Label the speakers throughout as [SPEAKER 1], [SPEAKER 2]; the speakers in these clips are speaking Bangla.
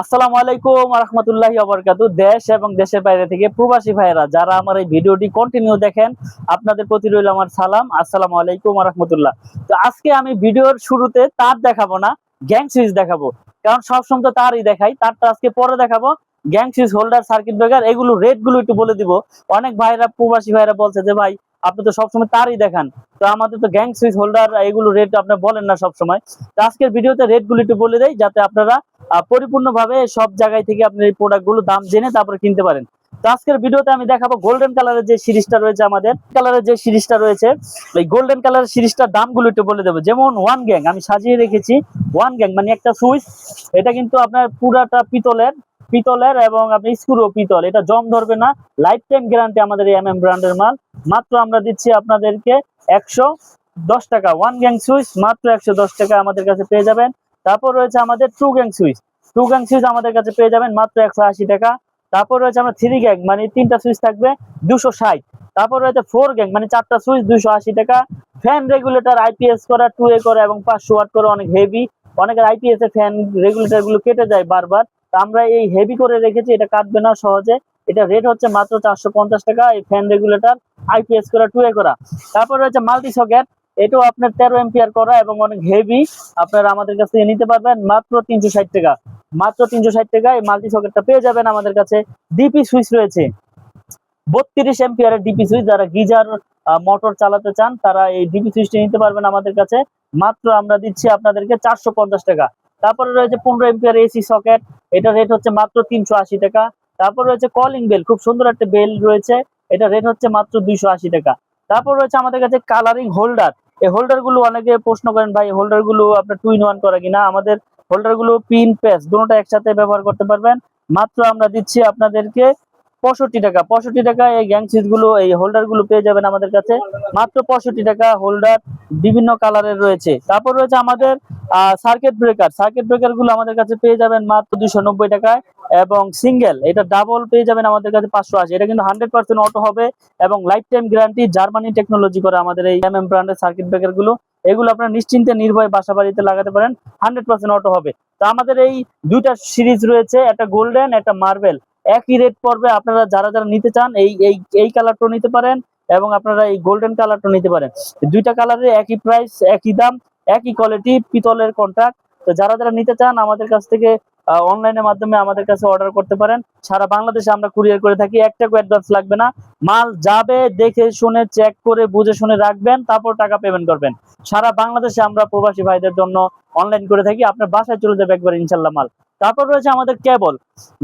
[SPEAKER 1] আসসালামু আলাইকুম রহমতুল্লাহি ওয়া দেশ এবং দেশের বাইরে থেকে প্রবাসী ভাইয়েরা যারা আমার এই ভিডিওটি কন্টিনিউ দেখেন, আপনাদের প্রতি রইল আমার সালাম। আসসালামু আলাইকুম রহমতুল্লাহ। তো আজকে আমি ভিডিওর শুরুতে তার দেখাবো না, গ্যাং সুইচ দেখাবো। কারণ সবসময় তো তারই দেখাই, তারটা আজকে পরে দেখাবো। Gang switch, holder, circuit breaker, এগুলো রেট গুলো একটু বলে দিব। অনেক ভাইরা, প্রবাসী ভাইরা বলছে যে ভাই আপনি তো সবসময় তারই দেখান, তো আমাদের তো গ্যাং সুইচ, হোল্ডার এগুলো রেট আপনি বলেন না সবসময়। তো আজকের ভিডিওতে রেট গুলো একটু বলে দেই, যাতে আপনারা পরিপূর্ণভাবে সব জায়গায় থেকে আপনি এই প্রোডাক্টগুলো দাম জেনে তারপরে কিনতে পারেন। তো আজকের ভিডিওতে আমি দেখাবো গোল্ডেন কালারের যে সিরিজটা রয়েছে, আমাদের কালারের যে সিরিজটা রয়েছে, এই গোল্ডেন কালারের সিরিজটার দামগুলো একটু বলে দেবো। যেমন ওয়ান গ্যাং আমি সাজিয়ে রেখেছি। ওয়ান গ্যাং মানে একটা সুইচ, এটা কিন্তু আপনার পুরাটা পিতলের পিতলের এবং আপনি স্ক্রু পিতল, এটা জং ধরবে না। লাইফ টাইম গ্যারান্টি আমাদের এই ব্র্যান্ডের মাল। মাত্র আমরা দিচ্ছি আপনাদেরকে 110 টাকা। ওয়ান গ্যাং সুইচ মাত্র 110 টাকা আমাদের কাছে পেয়ে যাবেন। তারপর রয়েছে আমাদের two gang switch. Two gang switch আমাদের কাছে পেয়ে যাবেন মাত্র 180 টাকা। তারপর রয়েছে আমরা থ্রি গ্যাং, মানে তিনটা সুইচ থাকবে, 260। তারপর রয়েছে ফোর গ্যাং, মানে চারটা সুইচ, 280 টাকা। ফ্যান রেগুলেটর আইপিএস করা, 2A করা এবং 500 ওয়াট করে, অনেক হেভি। অনেকের আইপিএস এর ফ্যান রেগুলেটর গুলো কেটে যায় বারবার, তো আমরা এই হেভি করে রেখেছি, এটা কাটবে না সহজে। এটা রেট হচ্ছে মাত্র 450 টাকা, এই ফ্যান রেগুলেটর আইপিএস করা, 2A করা। তারপর রয়েছে মাল্টি সকেট, এটাও আপনার 13 এম্পিয়ার করা এবং অনেক হেভি। আপনারা আমাদের কাছ থেকে নিতে পারবেন মাত্র 360 টাকা। মাত্র 360 টাকা এই মাল্টি সকেটটা পেয়ে যাবেন আমাদের কাছে। ডিপি সুইচ রয়েছে, 32 এম্পিয়ারের ডিপি সুইচ। যারা গিজার মোটর চালাতে চান তারা এই ডিপি সুইচটি নিতে পারবেন আমাদের কাছে। মাত্র আমরা দিচ্ছি আপনাদেরকে 450 টাকা। তারপরে রয়েছে 15 এম্পিয়ার এসি সকেট, এটা রেট হচ্ছে মাত্র 380 টাকা। তারপর রয়েছে কলিং বেল, খুব সুন্দর একটা বেল রয়েছে, এটা রেট হচ্ছে মাত্র 280 টাকা। তারপর রয়েছে আমাদের কাছে কালারিং হোল্ডার। এই হোল্ডার গুলো অনেকে প্রশ্ন করেন, ভাই হোল্ডার গুলো আপনার টু ইন ওয়ান করা কিনা। আমাদের হোল্ডার গুলো পিন পেস দুটোটা একসাথে ব্যবহার করতে পারবেন। মাত্র আমরা দিচ্ছি আপনাদেরকে 65 টাকা। 65 টাকা এই গ্যাং সুইচ গুলো, এই হোল্ডার গুলো পেয়ে যাবেন আমাদের কাছে মাত্র 65 টাকা। হোল্ডার বিভিন্ন কালারের রয়েছে। তারপর রয়েছে আমাদের সার্কিট ব্রেকার। সার্কিট ব্রেকার গুলো আমাদের কাছে পেয়ে যাবেন মাত্র 290 টাকায়। এবং সিঙ্গেল, এটা ডাবল পেয়ে যাবেন আমাদের কাছে 580। এটা কিন্তু 100% অটো হবে এবং life time guarantee, Germany technology করে আমাদের এই ব্র্যান্ডের সার্কিট ব্রেকার গুলো। এগুলো আপনারা নিশ্চিন্তে নির্ভয়ে বাসা বাড়িতে লাগাতে পারেন, 100% অটো হবে। তো আমাদের এই দুইটা সিরিজ রয়েছে, একটা গোল্ডেন, একটা মার্বেল। একই রেট পড়বে। আপনারা যারা যারা নিতে চান এই এই এই কালারটাও নিতে পারেন এবং আপনারা এই গোল্ডেন কালারটাও নিতে পারেন। দুইটা কালারে একই প্রাইস, একই দাম, একই কোয়ালিটি, পিতলের কন্ট্রাক্ট। তো যারা যারা নিতে চান আমাদের কাছ থেকে অনলাইনের মাধ্যমে আমাদের কাছে অর্ডার করতে পারেন। সারা বাংলাদেশে আমরা কুরিয়ার করে থাকি, একটাও অ্যাডভান্স লাগবে না। মাল যাবে, দেখে শুনে চেক করে বুঝে শুনে রাখবেন, তারপর টাকা পেমেন্ট করবেন। সারা বাংলাদেশে আমরা প্রবাসী ভাইদের জন্য অনলাইন করে থাকি, আপনার বাসায় চলে যাবে একবার ইনশাল্লাহ মাল। তারপর রয়েছে আমাদের কেবল।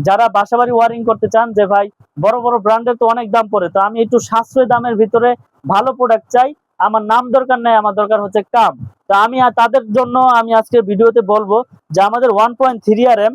[SPEAKER 1] যারা বাসাবাড়ি ওয়ারিং করতে চান, যে ভাই বড় বড় ব্র্যান্ডের তো অনেক দাম পড়ে, তো আমি একটু সাশ্রয় দামের ভিতরে ভালো প্রোডাক্ট চাই, আমার নাম দরকার নাই, আমার দরকার হচ্ছে কাম। তো আমি তাদের জন্য আমি আজকে ভিডিওতে বলবো যে আমাদের 1.3 RM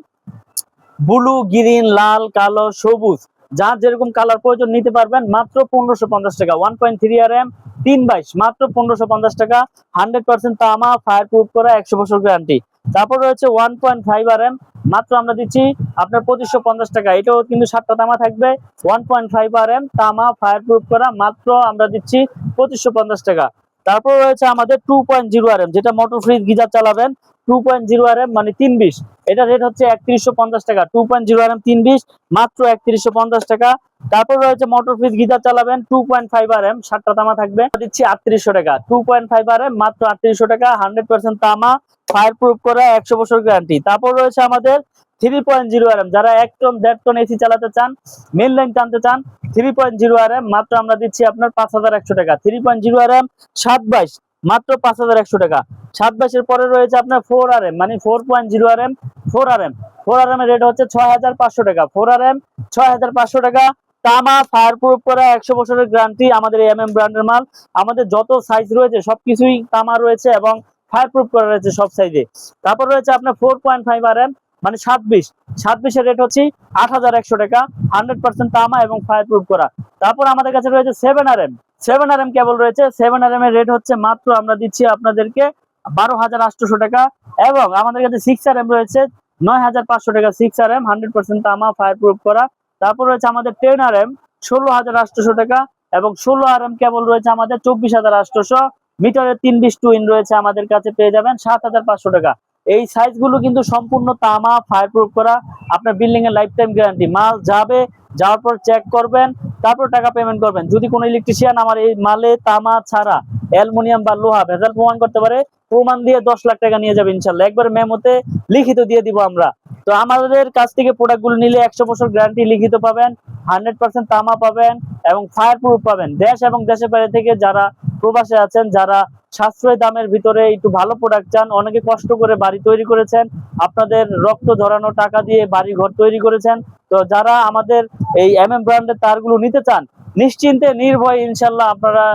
[SPEAKER 1] ব্লু, গ্রিন, লাল, কালো, সবুজ, যার যেরকম কালার প্রয়োজন নিতে পারবেন মাত্র 1550 টাকা। 1.3 RM 322 মাত্র 1550 টাকা। 100% তামা, ফায়ার প্রুফ করা, 100 বছর গ্যারান্টি। তারপর রয়েছে 1.5 RM, মাত্র আমরা দিচ্ছি আপনার 2550 টাকা। এটাও কিন্তু 7টা তামা থাকবে। 1.5 RM তামা, ফায়ার প্রুফ করা, মাত্র আমরা দিচ্ছি 2550 টাকা। তারপর রয়েছে আমাদের 2.0 RM, যেটা মোটর ফ্রি গিজার চালাবেন। 2.0 RM মানে 320, এটা রেট হচ্ছে 3150 টাকা। 2.0 RM 320 মাত্র 3150 টাকা। তারপর রয়েছে মোটর ফ্রিজ গিজার চালাবেন, 2.5 RM 7টা তামা থাকবে, দিচ্ছি 3800 টাকা। 2.5 RM মাত্র 3800 টাকা। 100% তামা, ফায়ার প্রুফ করা, 100 বছর গ্যারান্টি। তারপর রয়েছে আমাদের 3.0 RM, যারা 1 টন 1.5 টন এসি চালাতে চান, মেন লাইন টানতে চান, 3.0 RM মাত্র আমরা দিচ্ছি আপনার 5100 টাকা। 3.0 RM 722 মাত্র 5100 টাকা। 722 এর পরে রয়েছে আপনার 4 RM, মানে 4.0 RM 4 RM। 4 RM এর রেট হচ্ছে 6500 টাকা। 4 RM 6500 টাকা। তামা, ফায়ার প্রুফ করা, 100 বছরের গ্যারান্টি, আমাদের এই ব্র্যান্ডের মাল। আমাদের যত সাইজ রয়েছে সবকিছুই তামা রয়েছে এবং ফায়ার প্রুফ করা রয়েছে সব সাইজে। তারপর রয়েছে আপনার 4.5 RM, মানে 27 এর রেট হচ্ছে 8100 টাকা। 100% তামা এবং ফায়ার প্রুফ করা। তারপর আমাদের কাছে রয়েছে 7 RM। 7 RM কেবল রয়েছে। 7 RM এর রেট হচ্ছে মাত্র আমরা দিচ্ছি আপনাদেরকে 12,800 টাকা। এবং আমাদের কাছে 6 RM রয়েছে, 9,500 টাকা। 6 RM 100% তামা, ফায়ার প্রুফ করা। তারপর রয়েছে আমাদের 10 RM, 16,800 টাকা। এবং 16 RM কেবল রয়েছে আমাদের 24,800। মিটারের 320 টুইন রয়েছে আমাদের কাছে, পেয়ে যাবেন 7,500 টাকা। এই সাইজগুলো কিন্তু সম্পূর্ণ তামা ফায়ার প্রুফ করা, আপনার বিল্ডিং এর লাইফ টাইম গ্যারান্টি। মাল যাবে, যাওয়ার পর চেক করবেন, তারপর টাকা পেমেন্ট করবেন। যদি কোনো ইলেকট্রিশিয়ান আমার এই মালে তামা ছাড়া অ্যালুমিনিয়াম বা লোহা ভেজাল প্রমাণ করতে পারে, প্রমাণ দিয়ে 10 লাখ টাকা নিয়ে যাবে ইনশাল্লাহ, একবার মেমোতে লিখিত দিয়ে দিব আমরা। তো আমাদের কাছ থেকে প্রোডাক্টগুলো নিলে 100 বছর গ্যারান্টি লিখিত পাবেন, 100% তামা পাবেন এবং ফায়ার প্রুফ পাবেন। দেশ এবং দেশের বাইরে থেকে যারা প্রবাসে আছেন, যারা সাশ্রয় দামের ভিতরে একটু ভালো প্রোডাক্ট চান, অনেকে কষ্ট করে বাড়ি তৈরি করেছেন, আপনাদের রক্ত ঝরানো টাকা দিয়ে বাড়ি ঘর তৈরি করেছেন। তো যারা আমাদের এই ব্র্যান্ডের তারগুলো নিতে চান, নিশ্চিন্তে নির্ভয়ে ইনশাল্লাহ আপনারা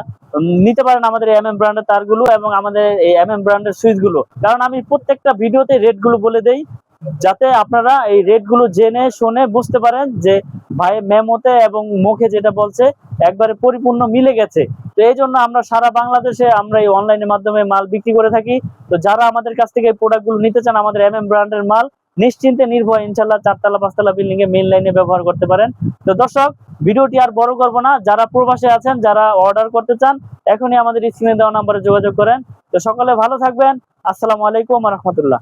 [SPEAKER 1] নিতে পারেন আমাদের ব্র্যান্ডের তারগুলো এবং আমাদের এই ব্র্যান্ডের সুইচগুলো। কারণ আমি প্রত্যেকটা ভিডিওতে রেটগুলো বলে দেই, যাতে আপনারা এই রেটগুলো জেনে শুনে বুঝতে পারেন যে ভাই মেমোতে এবং মুখে যেটা বলছে একবারে পরিপূর্ণ মিলে গেছে। তো এই জন্য আমরা সারা বাংলাদেশে আমরা এই অনলাইনের মাধ্যমে মাল বিক্রি করে থাকি। তো যারা আমাদের কাছ থেকে এই প্রোডাক্টগুলো নিতে চান, আমাদের ব্র্যান্ডের মাল নিশ্চিন্তে নির্ভয় ইনশাল্লাহ 4 তলা 5 তলা বিল্ডিং এ মেইন লাইনে ব্যবহার করতে পারেন। তো দর্শক, ভিডিওটি আর বড় করব না, যারা প্রবাসে আছেন, যারা অর্ডার করতে চান, এখনই আমাদের স্ক্রিনে দেওয়া নম্বরে যোগাযোগ করেন। তো সকলে ভালো থাকবেন। আসসালামু আলাইকুম ওয়া রাহমাতুল্লাহ।